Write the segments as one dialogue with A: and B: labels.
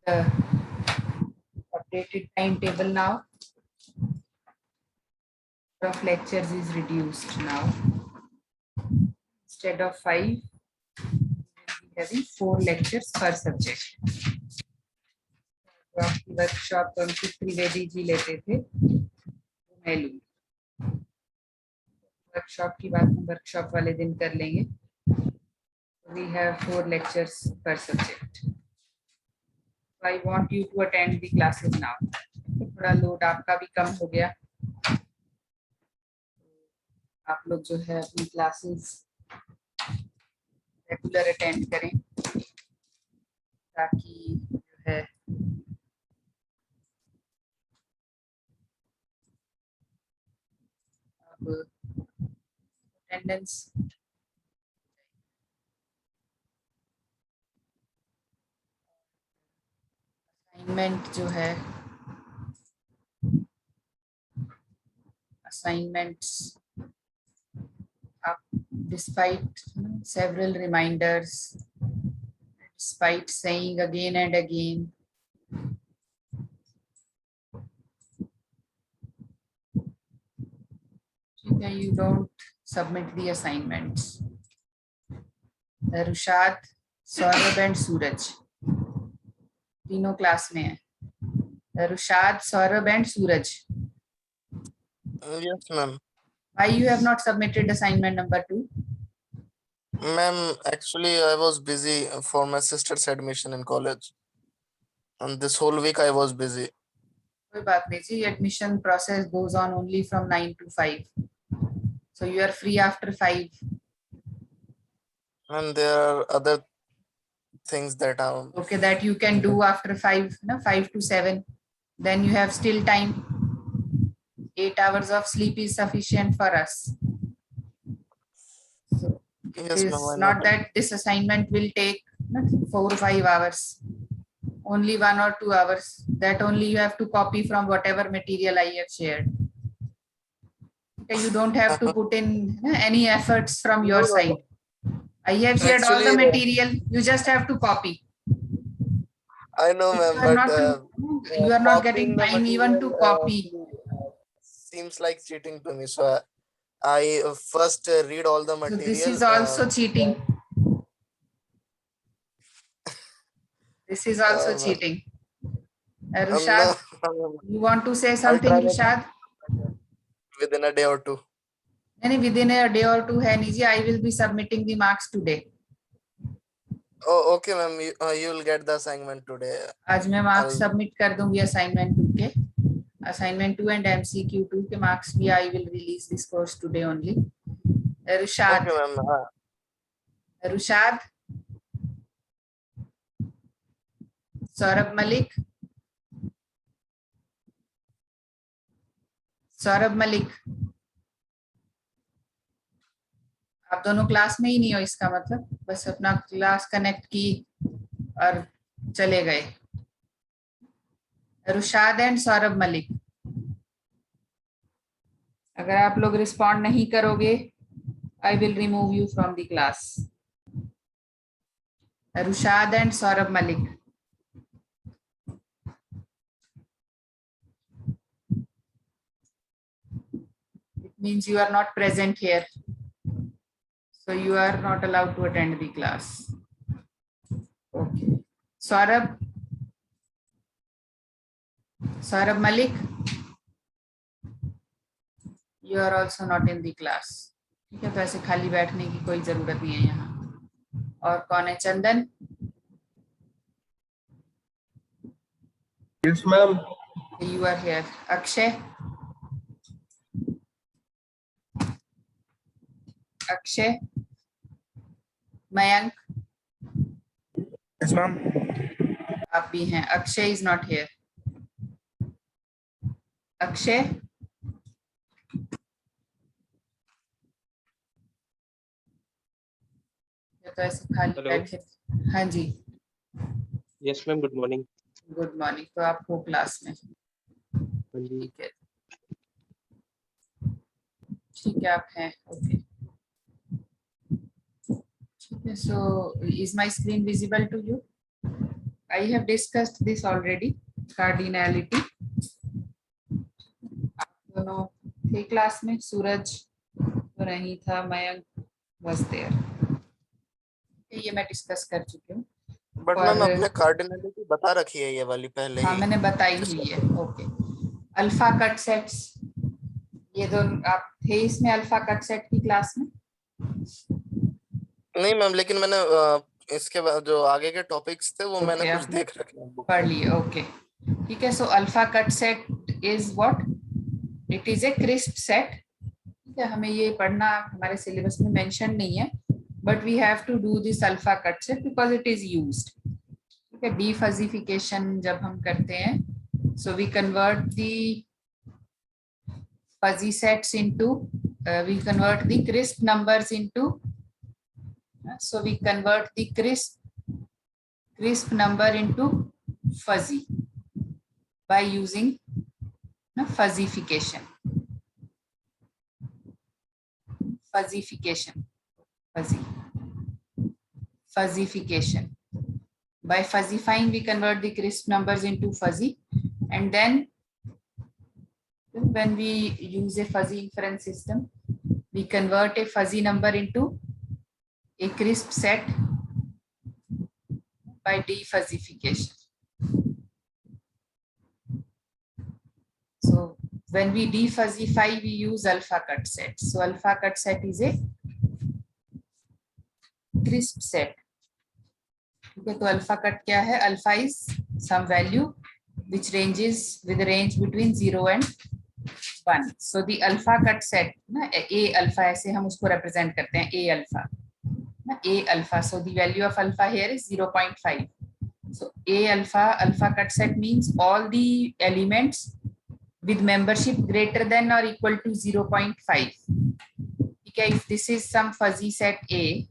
A: the updated timetable now. Number of lectures is reduced now. Instead of 5, we will be having 4 lectures per subject. तो आपकी workshop तो अंकित त्रिवेदी जी लेते थे, मैं लूंगी। वर्कशॉप की बात हम वर्कशॉप वाले दिन कर लेंगे। We have 4 lectures per subject. So I want you to attend the classes now. थोड़ा लोड आपका भी कम हो गया। आप लोग जो है अपनी क्लासेस रेगुलर अटेंड करें ताकि जो है अब अटेंडेंस असाइनमेंट जो है assignments up despite several reminders, despite saying again and again you don't submit the assignments. Rushad, Saurabh and Suraj तीनों क्लास में है। Rushad, Saurabh and Suraj.
B: Yes, ma'am.
A: Why you have not submitted assignment number 2?
B: Ma'am, actually, I was busy for my sister's admission in college. And this whole week I was busy.
A: कोई बात नहीं जी, admission process goes on only from 9 to 5. So you are free after 5.
B: And there are other things that are
A: Okay, that you can do after 5, 5 to 7. Then you have still time. 8 hours of sleep is sufficient for us. So it
B: yes,
A: is
B: ma'am,
A: not that this assignment will take 4 or 5 hours. Only 1 or 2 hours. That only you have to copy from whatever material I have shared. Okay, you don't have to put in any efforts from your side. I have shared all the material. You just have to copy.
B: I know, ma'am, but
A: you are not getting
B: copying the
A: time even to copy.
B: Seems like cheating to me. So I first read all the
A: So
B: material.
A: this is also cheating. This is also cheating. Rushad,
B: no,
A: you want to say something, Rushad?
B: Within a day or two.
A: Within a day or two है निजी. I will be submitting the marks today.
B: Oh, okay, ma'am. You will get the assignment today.
A: आज मैं marks submit कर दूंगी assignment 2 के. Assignment 2 and MCQ 2 के marks भी I will release this course today only. Rushad.
B: Okay, ma'am.
A: Rushad. Saurabh Malik. Saurabh Malik, आप दोनों class में ही नहीं हो, इसका मतलब बस अपना क्लास कनेक्ट की और चले गए। रुशाद एंड सौरभ मलिक, अगर आप लोग रिस्पॉन्ड नहीं करोगे I will remove you from the class. Rushad and Saurabh Malik, means you are not present here, so you are not allowed to attend the class. Okay, Saurabh Malik, you are also not in the class. ठीक है, तो ऐसे खाली बैठने की कोई जरूरत नहीं है यहाँ। और कौन है? चंदन?
C: Yes, ma'am.
A: You are here. Akshay? Akshay? Mayank?
C: Yes, ma'am.
A: आप भी हैं। Akshay is not here. Akshay? तो ऐसे खाली बैठे। हाँ जी।
D: Yes ma'am, good morning.
A: Good morning. तो आप हो क्लास में? ठीक है, ठीक है, आप हैं। ओके, ठीक है। So is my screen visible to you? I have discussed this already. Cardinality. आप दोनों थे क्लास में? सूरज तो नहीं था, मयंक was there. ये मैं डिस्कस कर चुकी हूँ।
B: बट मैम आपने कार्डिनलिटी बता रखी है ये वाली पहले
A: हाँ
B: ही।
A: मैंने बताई हुई है। ओके, अल्फा कट सेट्स, ये दोनों आप थे इसमें अल्फा कट सेट की क्लास में?
B: नहीं मैम, लेकिन मैंने इसके बाद जो आगे के टॉपिक्स थे वो मैंने
A: Okay,
B: कुछ
A: आपने
B: देख रखे हैं।
A: पढ़ लिए। ओके ठीक है। So alpha cut set is what? It is a crisp set. ठीक है, हमें ये पढ़ना हमारे सिलेबस में मेंशन नहीं है, but we have to do this alpha cut set because it is used. ठीक है, डीफजिफिकेशन जब हम करते हैं, so we convert the fuzzy sets into we convert the crisp numbers into so we convert the crisp number into fuzzy by using fuzzification by fuzzifying we convert the crisp numbers into fuzzy, and then when we use a fuzzy inference system, we convert a fuzzy number into a crisp set by defuzzification. So when we defuzzify, we use alpha cut set. So alpha cut set is a crisp set. Okay, तो alpha cut क्या है? Alpha is some value which ranges with a range between 0 and 1. So the alpha cut set ना, a alpha ऐसे हम उसको represent करते हैं, a alpha ना, a alpha. So the value of alpha here is 0.5. So a alpha cut set means all the elements with membership greater than or equal to 0.5. Okay, if this is some fuzzy set A,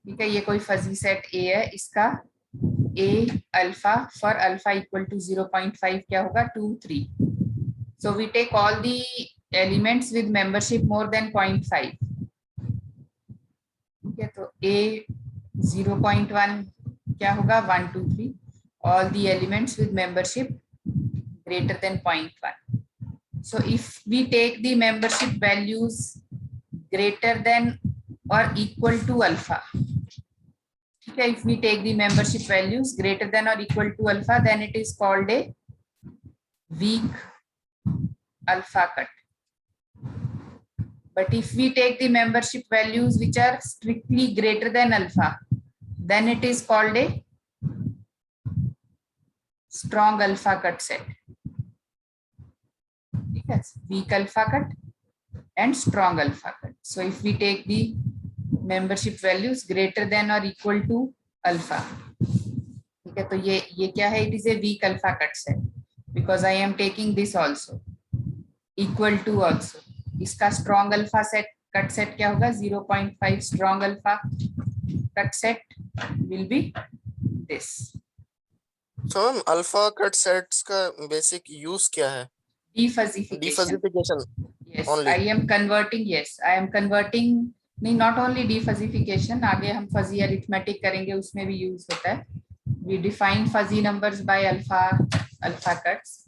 A: ठीक है, ये कोई fuzzy set A है, इसका A alpha for alpha equal to 0.5 क्या होगा? 2, 3. So we take all the elements with membership more than 0.5. ठीक है, तो A 0.1 क्या होगा? 1, 2, 3. All the elements with membership greater than 0.1. So if we take the membership values greater than or equal to alpha, okay, if we take the membership values greater than or equal to alpha, then it is called a weak alpha cut. But if we take the membership values which are strictly greater than alpha, then it is called a strong alpha cut set. Yes, weak alpha cut and strong alpha cut. So if we take the membership values greater than or equal to alpha, ठीक है, तो ये क्या है? It is a weak alpha cut set because I am taking this also equal to also. इसका strong alpha set cut set क्या होगा? 0.5. strong alpha cut set will be this.
B: So ma'am alpha cut sets का basic use क्या है?
A: Defuzzification.
B: डिफजिफिकेशन
A: Yes,
B: only.
A: I am converting. Yes, I am converting. नहीं, not only defuzzification, आगे हम fuzzy arithmetic करेंगे, उसमें भी use होता है. We define fuzzy numbers by alpha cuts.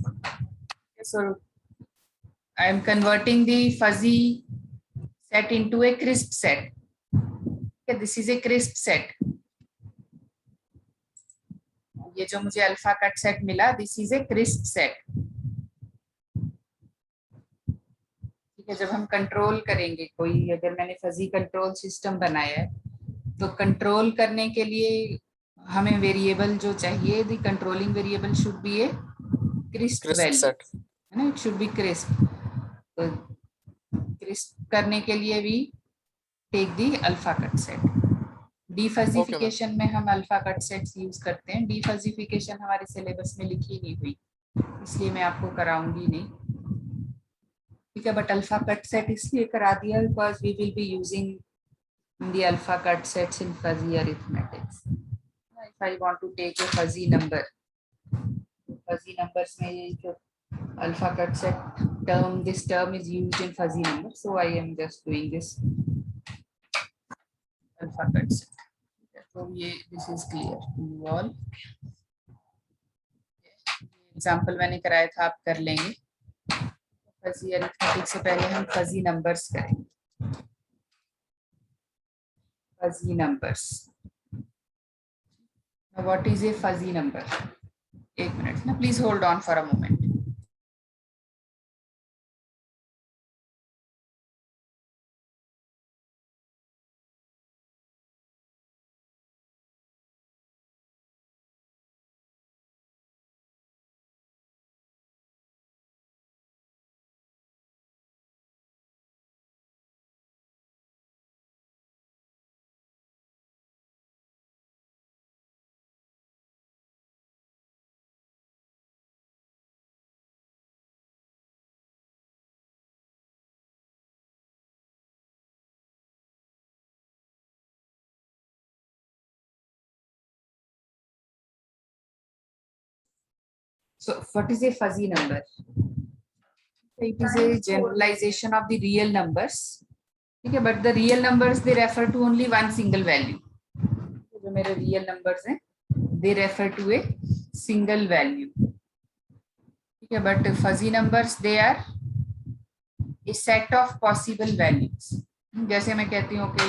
A: So I am converting the fuzzy set into a crisp set. Okay, this is a crisp set. ये जो मुझे alpha cut set मिला, this is a crisp set. जब हम control करेंगे कोई, अगर मैंने फजी कंट्रोल सिस्टम बनाया है, तो कंट्रोल करने के लिए हमें वेरिएबल जो चाहिए, the controlling variable should be a crisp value, है ना, इट शुड बी क्रिस्प. तो क्रिस्प करने के लिए भी take the alpha cut set. Defuzzification में हम अल्फा कट सेट्स यूज करते हैं. डीफजिफिकेशन हमारे सिलेबस में लिखी नहीं हुई, इसलिए मैं आपको कराऊंगी नहीं, ठीक है. बट अल्फा कट सेट इसलिए करा दिया because we will be using the alpha cut sets in fuzzy arithmetics. If I want to take a fuzzy number, fuzzy numbers में ये जो alpha cut set term, this term is used in fuzzy number, so I am just doing this alpha cut set. तो ये this is clear to all. Example मैंने कराया था, आप कर लेंगे। फजी अरिथमेटिक से पहले हम फजी नंबर्स करेंगे। Fuzzy numbers, what is a fuzzy number? एक मिनट ना, please hold on for a moment. So what is a fuzzy number? It is a generalization of the real numbers. Okay, but the real numbers they refer to only one single value. जो मेरे real numbers हैं, they refer to a single value. Okay, but fuzzy numbers they are a set of possible values. जैसे मैं कहती हूँ कि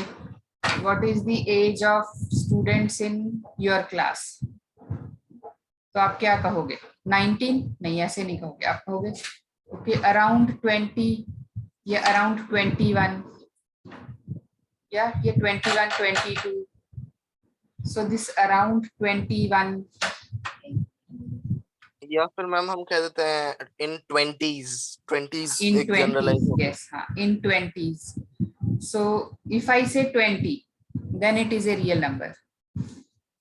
A: what is the age of students in your class? तो आप क्या कहोगे? 19? नहीं, ऐसे नहीं कहोगे, आप कहोगे ओके अराउंड 20 या अराउंड 21 या ये 21 22. सो दिस अराउंड 21
B: या फिर मैम हम कह देते हैं इन 20s
A: in
B: एक जनरलाइज
A: 20s. Yes, हाँ, in 20s. So if I say 20, then it is a real number.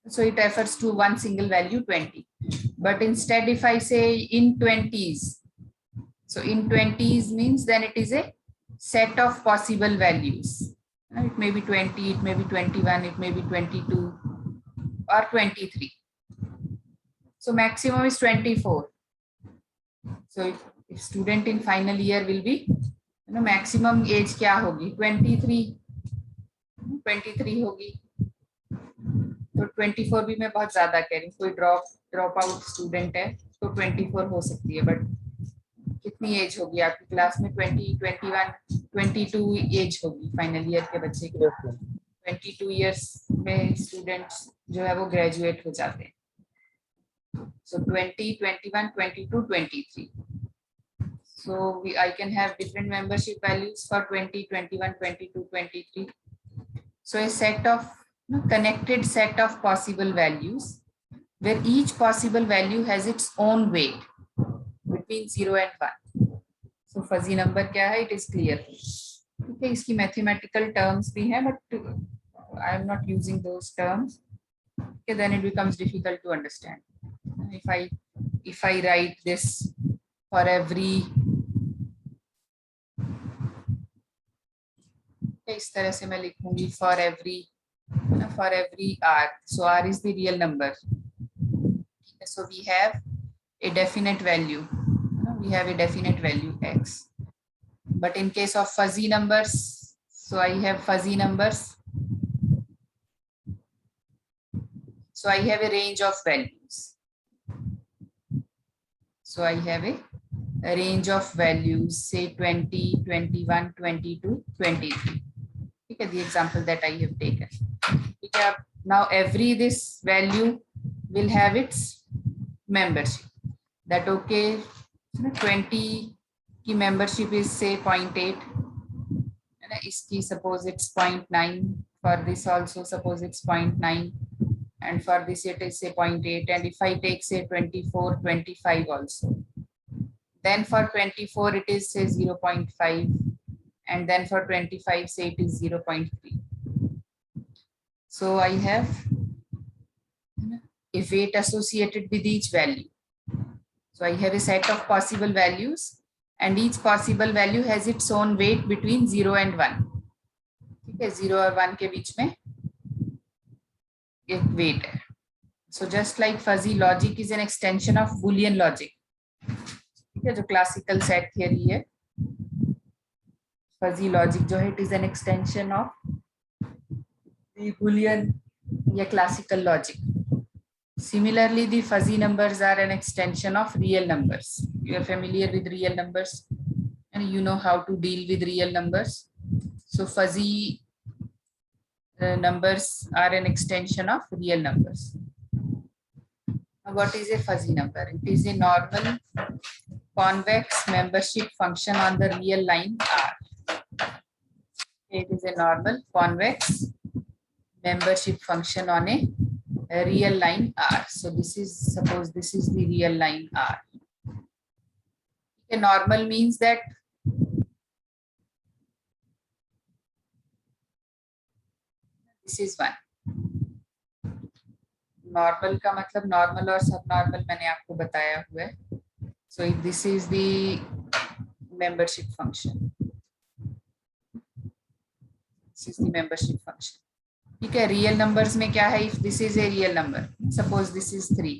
A: So it refers to one single value 20. But instead if I say in 20s, so in 20s means then it is a set of possible values. It may be 20, it may be 21, it may be 22 or 23. So maximum is 24. So if student in final year will be, maximum age क्या होगी? 23 होगी. तो 24 भी मैं बहुत ज्यादा कह रही हूँ, कोई ड्रॉप आउट स्टूडेंट है तो 24 हो सकती है, बट कितनी एज होगी आपकी क्लास में? 20, 21, 22 एज होगी फाइनल ईयर के बच्चे की. 22 इयर्स में स्टूडेंट्स जो है वो ग्रेजुएट हो जाते हैं. So 20, 21, 22, 23. So I can have different membership values for 20, 21, 22, 23. So a set of connected set of possible values where each possible value has its own weight between 0 and 1. So fuzzy number क्या है? It is clear. ठीक है, इसकी mathematical terms भी हैं, but I am not using those terms. Okay, then it becomes difficult to understand. If I write this for every, इस तरह से मैं लिखूंगी for every r. So r is the real number. So we have a definite value. We have a definite value x. But in case of fuzzy numbers, so I have fuzzy numbers. So I have a range of values. So I have a range of values, say 20, 21, 22, 23. Okay, the example that I have taken. Okay, now every this value will have its membership. That okay, 20 की membership is say 0.8. इसकी suppose it's 0.9. For this also suppose it's 0.9. And for this it is say 0.8. And if I take say 24, 25 also, then for 24 it is say 0.5. And then for 25 say it is 0.3. So I have a weight associated with each value. So I have a set of possible values and each possible value has its own weight between 0 and 1. ठीक है, 0 और 1 के बीच में एक weight है. So just like fuzzy logic is an extension of Boolean logic. ठीक है, जो classical set theory है, fuzzy logic जो है, it is an extension of the Boolean या classical logic. Similarly, the fuzzy numbers are an extension of real numbers. You are familiar with real numbers and you know how to deal with real numbers. So fuzzy numbers are an extension of real numbers. Now, what is a fuzzy number? It is a normal convex membership function on the real line R. It is a normal convex membership function on a real line R. So this is, suppose this is the real line R. A normal means that this is one. Normal का मतलब normal और सब normal मैंने आपको बताया हुआ है. So if this is the membership function, this is the membership function. ठीक है. रियल नंबर्स में क्या है? If this is a real number, suppose this is 3.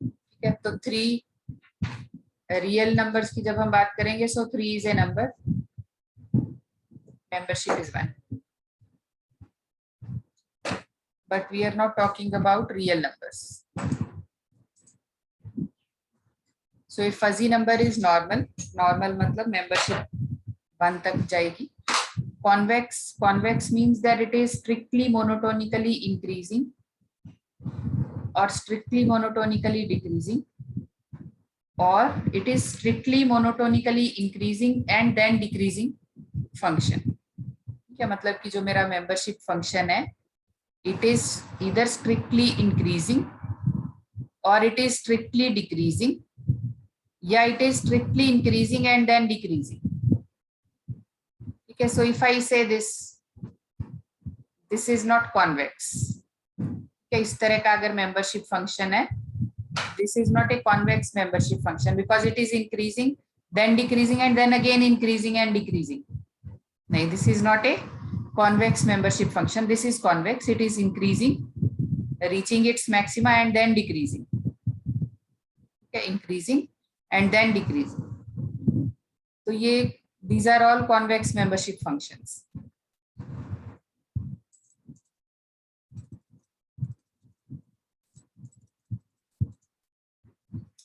A: ठीक है. तो 3 रियल नंबर्स की जब हम बात करेंगे, सो 3 is a number, membership is 1. But we are not talking about real numbers. So if fuzzy number is normal, normal मतलब membership 1 तक जाएगी. Convex means that it is strictly monotonically increasing or strictly monotonically decreasing, or it is strictly monotonically increasing and then decreasing function. क्या मतलब कि जो मेरा membership function है, it is either strictly increasing or it is strictly decreasing, या it is strictly increasing and then decreasing. Okay, so if I say this is not convex. Okay, इस तरह का अगर membership function है, this is not a convex membership function because it is increasing, then decreasing and then again increasing and decreasing. No, this is not a convex membership function. This is convex. It is increasing, reaching its maxima and then decreasing. Okay, increasing and then decreasing. So these are all convex membership functions.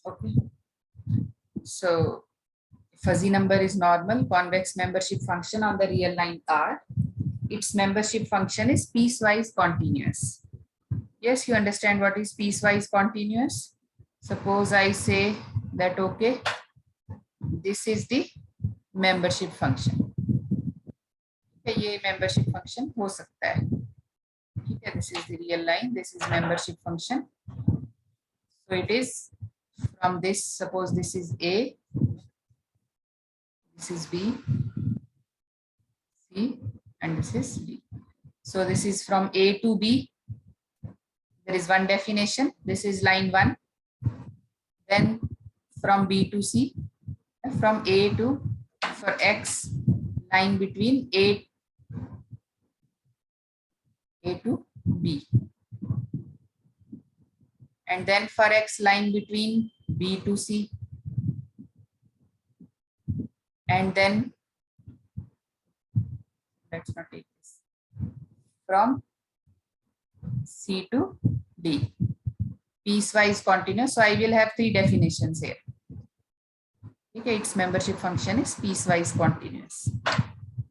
A: Okay. So fuzzy number is normal convex membership function on the real line R. Its membership function is piecewise continuous. Yes, you understand what is piecewise continuous? Suppose I say that, okay, this is the membership function. Okay, ये membership function हो सकता है. ठीक है, this is the real line, this is membership function. So it is from this, suppose this is A, this is B, C, and this is D. So this is from A to B. There is one definition. This is line 1. Then from B to C, from A to, for X, line between A to B. And then for X, line between B to C. And then, let's not take this, from C to D. Piecewise continuous. So I will have 3 definitions here. Okay, its membership function is piecewise continuous.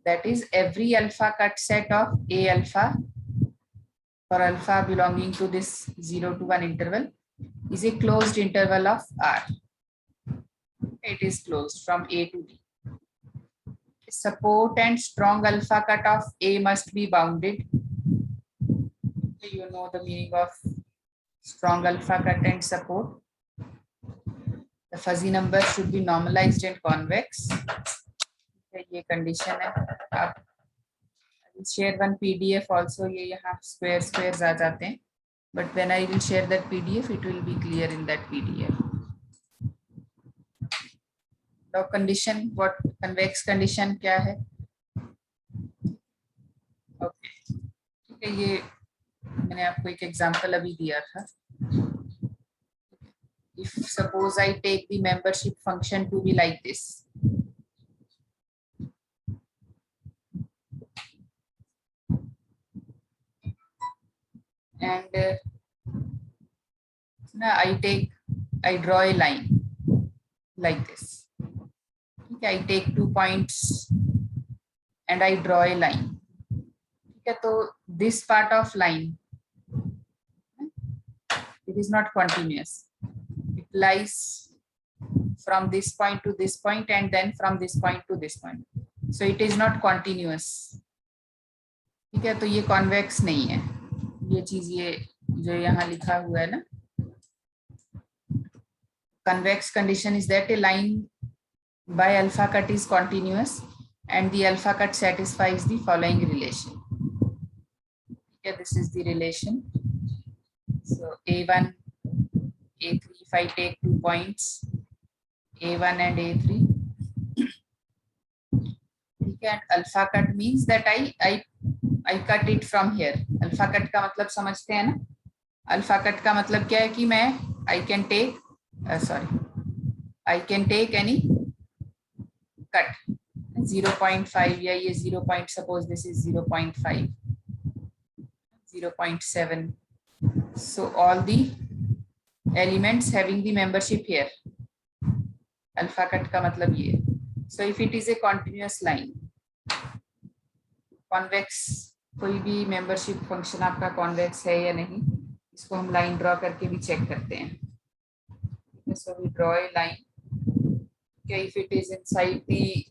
A: That is, every alpha cut set of A alpha for alpha belonging to this 0 to 1 interval is a closed interval of R. It is closed from A to D. Support and strong alpha cut of A must be bounded. You know the meaning of strong alpha cut and support. The fuzzy number should be normalized and convex. ये condition है. I will share one PDF also. ये यहाँ squares आ जाते हैं. But when I will share that PDF, it will be clear in that PDF. Now condition, what convex condition क्या है? Okay. ठीक है, ये मैंने आपको एक example अभी दिया था. If suppose I take the membership function to be like this. And I draw a line like this. Okay, I take 2 points and I draw a line. Okay, so this part of line, it is not continuous. It lies from this point to this point and then from this point to this point. So it is not continuous. ठीक है, तो ये convex नहीं है, ये चीज ये जो यहाँ लिखा हुआ है ना, convex condition is that a line by alpha cut is continuous and the alpha cut satisfies the following relation. Okay, this is the relation. So A1, A3, if I take 2 points, A1 and A3. Okay, and alpha cut means that I cut it from here. Alpha cut का मतलब समझते हैं ना? Alpha cut का मतलब क्या है कि मैं I can take any cut 0.5 या ये 0. Suppose this is 0.5, 0.7. So all the elements having the membership here. Alpha cut का मतलब ये. So if it is a continuous line, convex, कोई भी membership function आपका convex है या नहीं, इसको हम line draw करके भी check करते हैं. So we draw a line. Okay, if it is inside the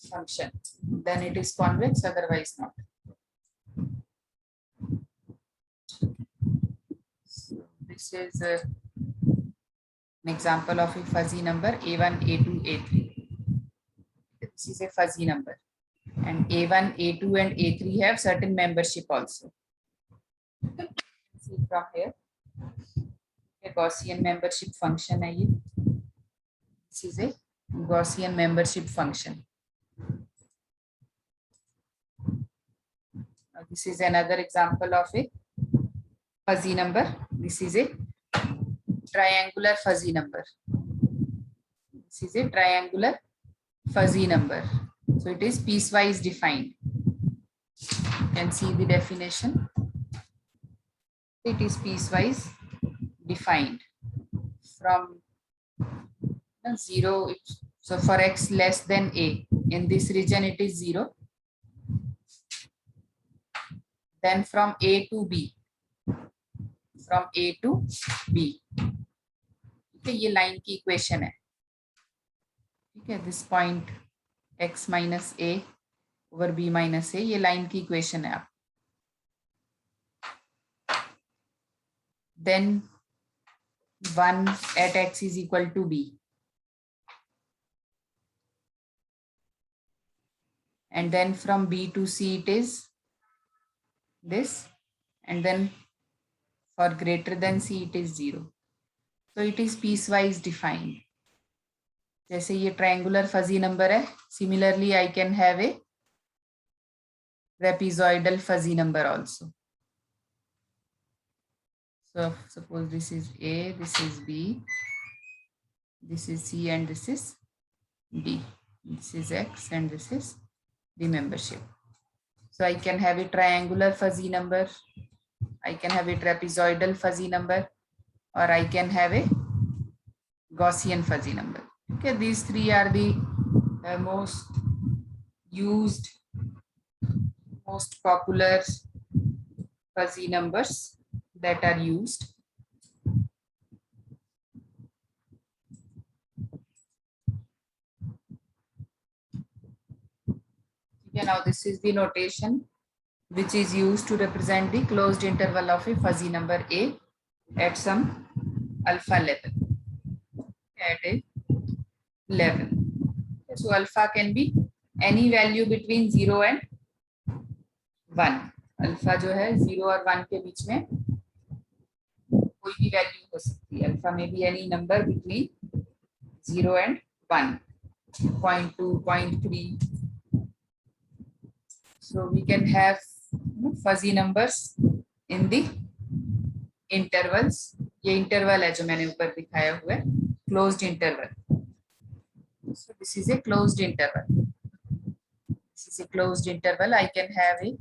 A: function, then it is convex, otherwise not. So this is an example of a fuzzy number A1, A2, A3. This is a fuzzy number, and A1, A2, and A3 have certain membership also. See from here, a Gaussian membership function है ये. This is a Gaussian membership function. Now this is another example of a fuzzy number. This is a triangular fuzzy number. This is a triangular fuzzy number. So it is piecewise defined. You can see the definition. It is piecewise defined from 0. So for x less than a, in this region it is 0. Then from a to b, from a to b. Okay, ये line की equation है. Okay, this point x minus a over b minus a, ये line की equation है. Then 1 at x is equal to b. And then from b to c it is this. And then for greater than c it is 0. So it is piecewise defined. जैसे ये triangular fuzzy number है. Similarly, I can have a trapezoidal fuzzy number also. So suppose this is A, this is B, this is C, and this is D. This is X, and this is the membership. So I can have a triangular fuzzy number, I can have a trapezoidal fuzzy number, or I can have a Gaussian fuzzy number. Okay, these three are the most used, most popular fuzzy numbers that are used. Okay, now this is the notation which is used to represent the closed interval of a fuzzy number A at some alpha level. At a level. So alpha can be any value between 0 and 1. Alpha जो है 0 और 1 के बीच में कोई भी value हो सकती है. Alpha may be any number between 0 and 1, 0.2, 0.3. So we can have fuzzy numbers in the intervals. ये interval है जो मैंने ऊपर दिखाया हुआ है, closed interval. So this is a closed interval. This is a closed interval. I can have a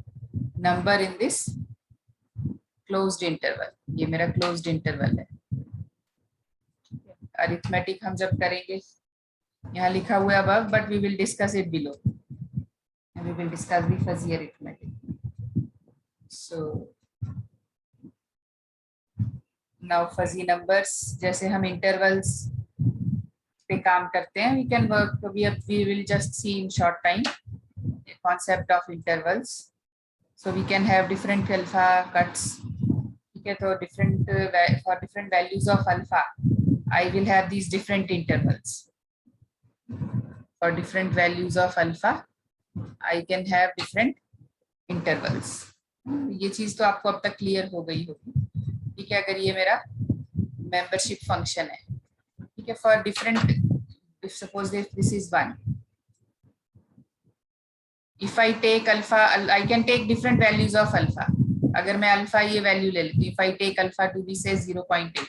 A: number in this closed interval. ये मेरा closed interval है. अरिथमेटिक हम जब करेंगे, यहाँ लिखा हुआ है above, but we will discuss it below. And we will discuss the fuzzy arithmetic. So now fuzzy numbers, जैसे हम intervals पे काम करते हैं, we can work. We will just see in short time the concept of intervals. So we can have different alpha cuts. ठीक है, तो different for different values of alpha, I will have these different intervals. For different values of alpha, I can have different intervals. ये चीज तो आपको अब तक clear हो गई होगी. ठीक है, अगर ये मेरा मेंबरशिप फंक्शन है, ठीक है, for different, if suppose this is 1, if I take alpha, I can take different values of alpha. अगर मैं अल्फा ये वैल्यू ले लेती हूँ, if I take alpha to be say 0.8,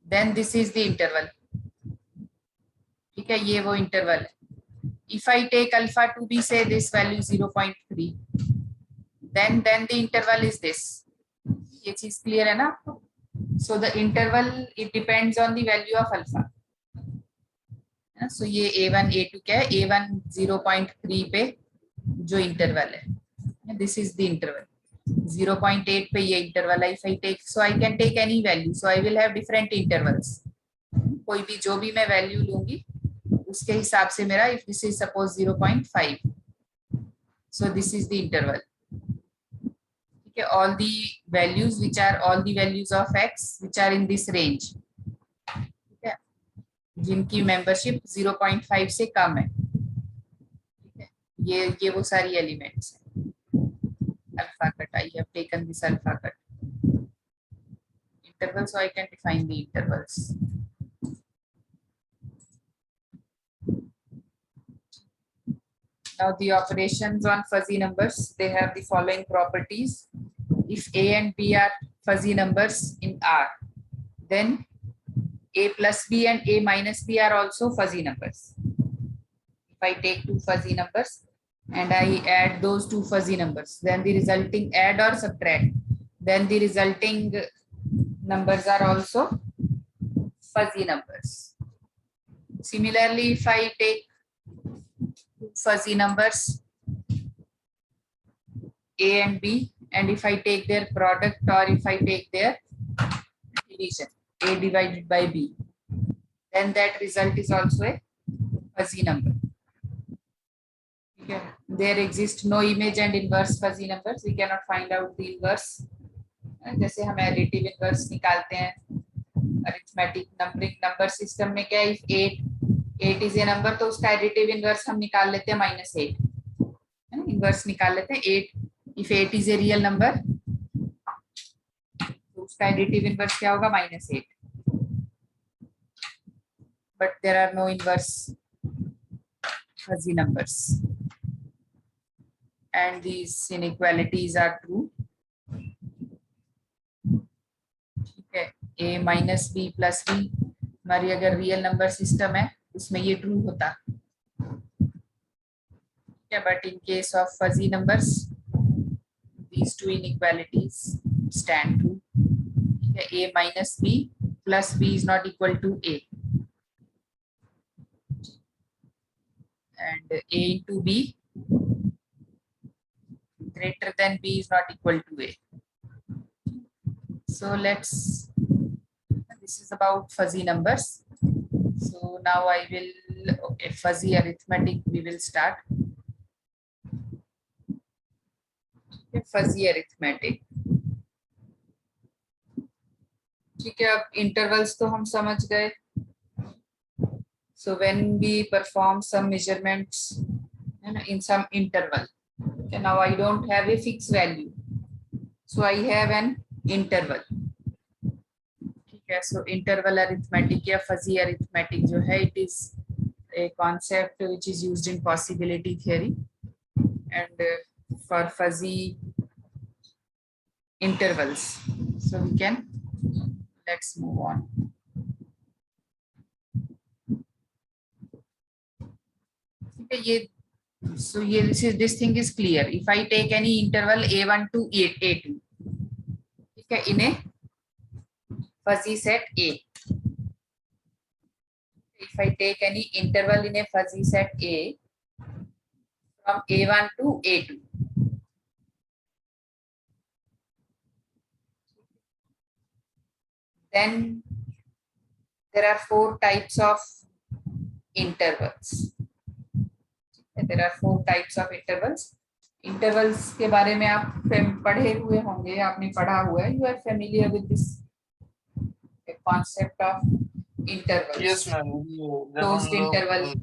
A: then this is the interval. ठीक है, ये वो इंटरवल है. If I take alpha to be say this value 0.3, then the interval is this. ये चीज क्लियर है ना आपको? So the interval, it depends on the value of alpha. So ये A1 A2 क्या है? A1 0.3 पे जो इंटरवल है, this is the interval. 0.8 पे ये इंटरवल है. If I take, so I can take any value, so I will have different intervals. कोई भी जो भी मैं वैल्यू लूंगी उसके हिसाब से मेरा, if this is suppose 0.5, so this is the interval. ठीक है, all the values which are all the values of x which are in this range, ठीक है, जिनकी मेंबरशिप 0.5 से कम है. ठीक है, ये वो सारी एलिमेंट्स हैं. Alpha cut, I have taken this alpha cut interval, so I can define the intervals. Now the operations on fuzzy numbers, they have the following properties. If A and B are fuzzy numbers in R, then A plus B and A minus B are also fuzzy numbers. If I take two fuzzy numbers and I add those two fuzzy numbers, then the resulting, add or subtract, then the resulting numbers are also fuzzy numbers. Similarly, if I take two fuzzy numbers A and B, and if I take their product or if I take their division, A divided by B, then that result is also a fuzzy number. Okay. There exists no image and inverse fuzzy numbers. We cannot find out the inverse. जैसे हम additive inverse निकालते हैं arithmetic numbering number system में, क्या, if 8 is A number तो उसका additive inverse हम निकाल लेते हैं -8, इनवर्स निकाल लेते हैं 8. If 8 is a real number तो उसका एडिटिव इनवर्स क्या होगा? -8. But there are no inverse fuzzy numbers and these inequalities are true. ठीक है, A minus B plus B हमारी अगर रियल नंबर सिस्टम है उसमें ये ट्रू होता है, but in case of fuzzy numbers these two inequalities stand true. ठीक है, A minus B plus B is not equal to A, and A into B greater than B is not equal to A. So this is about fuzzy numbers. So now I will, okay, fuzzy arithmetic we will start. Okay, fuzzy arithmetic. ठीक है, अब intervals तो हम समझ गए. So when we perform some measurements in some interval, okay, now I don't have a fixed value, so I have an interval. ठीक है, so interval arithmetic या fuzzy arithmetic जो है, it is a concept which is used in possibility theory, and for fuzzy intervals, so we can, let's move on. ये, so this thing is clear. If I take any interval A1 to A2, ठीक है, in a fuzzy set A, if I take any interval in a fuzzy set A from A1 to A2, then there are 4 types of intervals. There are 4 types of intervals. Intervals के बारे में आप पढ़े हुए होंगे, आपने पढ़ा हुआ है. You are familiar with this concept of intervals.
B: Yes, ma'am.
A: Closed interval.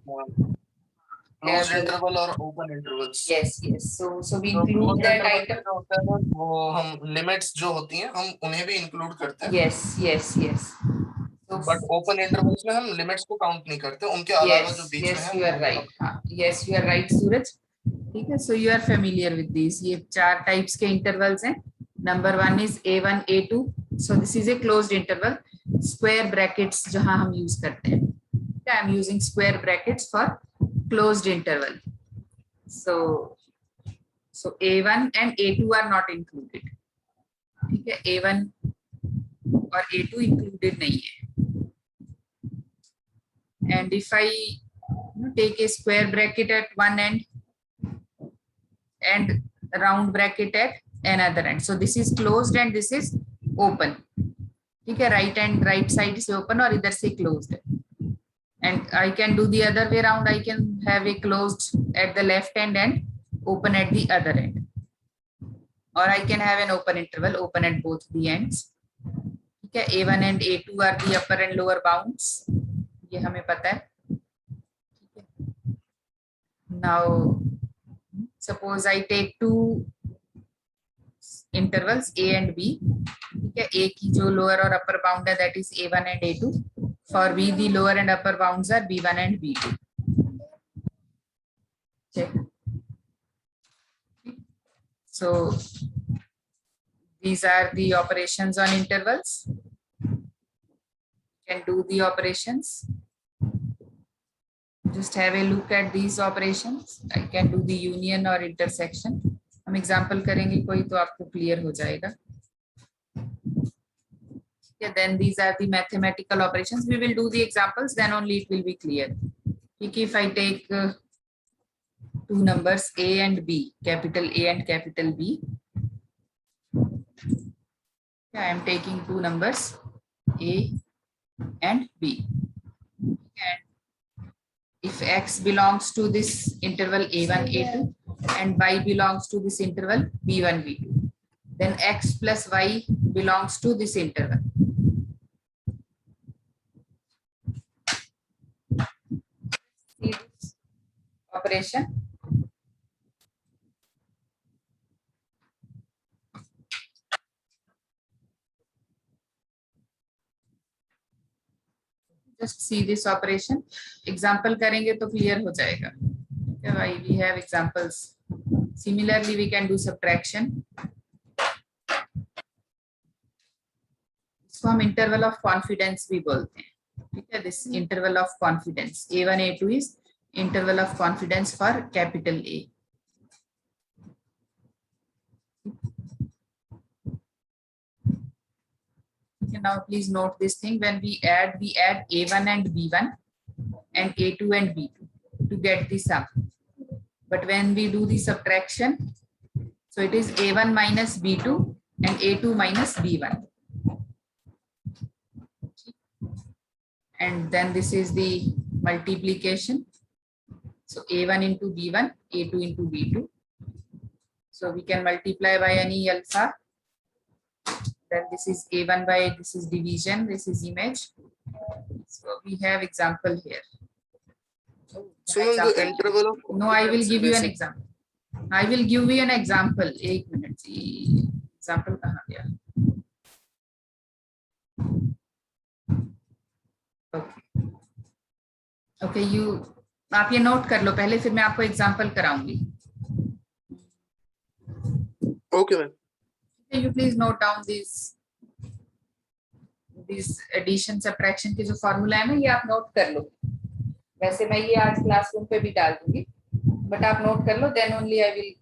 B: Closed interval और open intervals.
A: Yes, yes. So we
B: तो
A: include
B: closed
A: that
B: interval
A: item.
B: जो होता है वो हम limits जो होती हैं हम उन्हें भी include करते हैं.
A: Yes, yes, yes. So
B: But open intervals में हम limits को count नहीं करते, उनके अलावा जो
A: yes,
B: बीच में
A: yes,
B: है
A: you are right. हाँ, yes, you are right, सूरज. ठीक है. So you are familiar with these. ये 4 types के intervals हैं. Number 1 is A1, A2. So this is a closed interval. Square brackets जहाँ हम use करते हैं. I am using square brackets for closed interval. So A1 and A2 are not included. ठीक है. A1 और A2 included नहीं है. And if I take a square bracket at one end and a round bracket at another end, so this is closed and this is open. ठीक है. right side से open और इधर से closed है. And I can do the other way around. I can have a closed at the left end and open at the other end, or I can have an open interval open at both the ends. ठीक है. A1 and A2 are the upper and lower bounds. ये हमें पता है. Now suppose I take 2 intervals A and B. ठीक है. A की जो lower और upper bound है that is A1 and A2. For B the lower and upper bounds are B1 and B2. Check. So these are the operations on intervals. You can do the operations. Just have a look at these operations. I can do the union or intersection. हम example करेंगे कोई तो आपको clear हो जाएगा. Yeah, then these are the mathematical operations. We will do the examples, then only it will be clear. If I take 2 numbers A and B, capital A and capital B. Yeah, I am taking 2 numbers A and B. And if X belongs to this interval A1, A2 and Y belongs to this interval B1, B2, then X plus Y belongs to this interval. See this operation. Just see this operation. Example करेंगे तो clear हो जाएगा. Why we have examples. Similarly, we can do subtraction. इसको हम interval of confidence भी बोलते हैं. ठीक है. This interval of confidence A1, A2 is interval of confidence for capital A. Okay, now please note this thing. When we add A1 and B1 and A2 and B2 to get the sum. But when we do the subtraction, so it is A1 minus B2 and A2 minus B1. And then this is the multiplication. So A1 into B1, A2 into B2. So we can multiply by any alpha. Then this is A1 by, this is division, this is image. So we have example here.
B: So the interval of
A: No, I will give you an example. I will give you an example. एक minute जी. Example कहाँ गया? Okay. Okay, you आप ये note कर लो पहले, फिर मैं आपको example कराऊंगी.
B: Okay, ma'am.
A: You please note down these addition subtraction के जो फॉर्मूला है ना, ये आप नोट कर लो. वैसे मैं ये आज क्लासरूम पे भी डाल दूंगी, बट आप नोट कर लो. Then only I will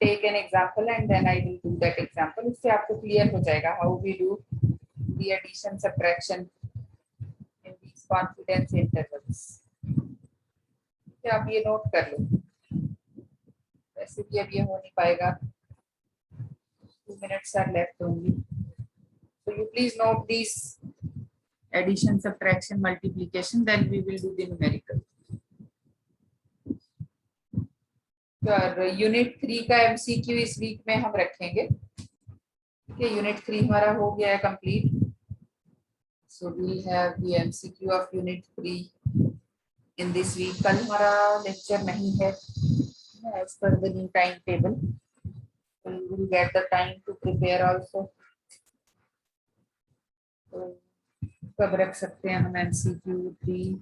A: take an example and then I will do that example. इससे आपको क्लियर हो जाएगा how we do the addition subtraction in these confidence intervals. क्या आप ये नोट कर लो, वैसे भी अब ये हो नहीं पाएगा, 2 minutes are left only, so you please note these addition, subtraction, multiplication, then we will do the numerical. Unit 3 का एमसीक्यू इस वीक में हम रखेंगे। ठीक है, यूनिट 3 हमारा हो गया है complete. So we have the MCQ of unit 3 in this week. कल हमारा लेक्चर नहीं है as per the new time table, you will get the time to prepare also. तो कब रख सकते हैं हम एमसीक्यू 3?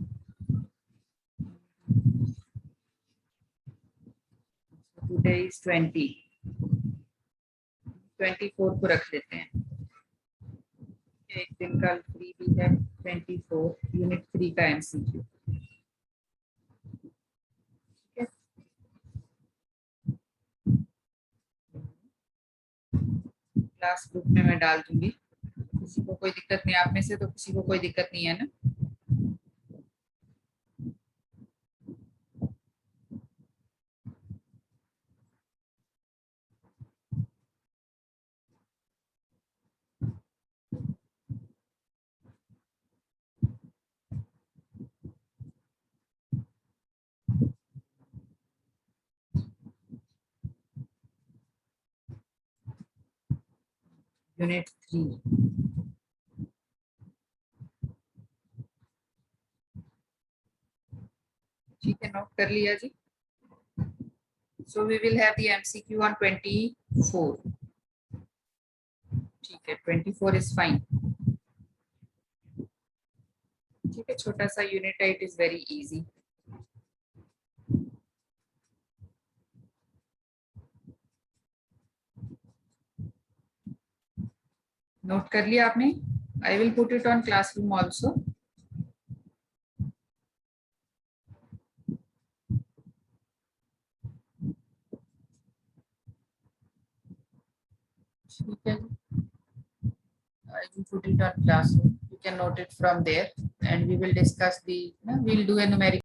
A: Today is 20, 24 को रख लेते हैं। एक दिन का फ्री भी है। 24 यूनिट 3 का एमसीक्यू। क्लास ग्रुप में मैं डाल दूंगी, किसी को कोई दिक्कत नहीं, आप में से तो किसी को कोई दिक्कत नहीं है ना? यूनिट 3 ठीक है, नोट कर लिया जी। So we will have the MCQ on 24। ठीक है, 24 इज फाइन। ठीक है, छोटा सा यूनिट है, it is very easy. Note कर लिया आपने? I will put it on classroom also. ठीक है, I will put it on classroom. You can note it from there, and we will discuss the. We'll do a numerical.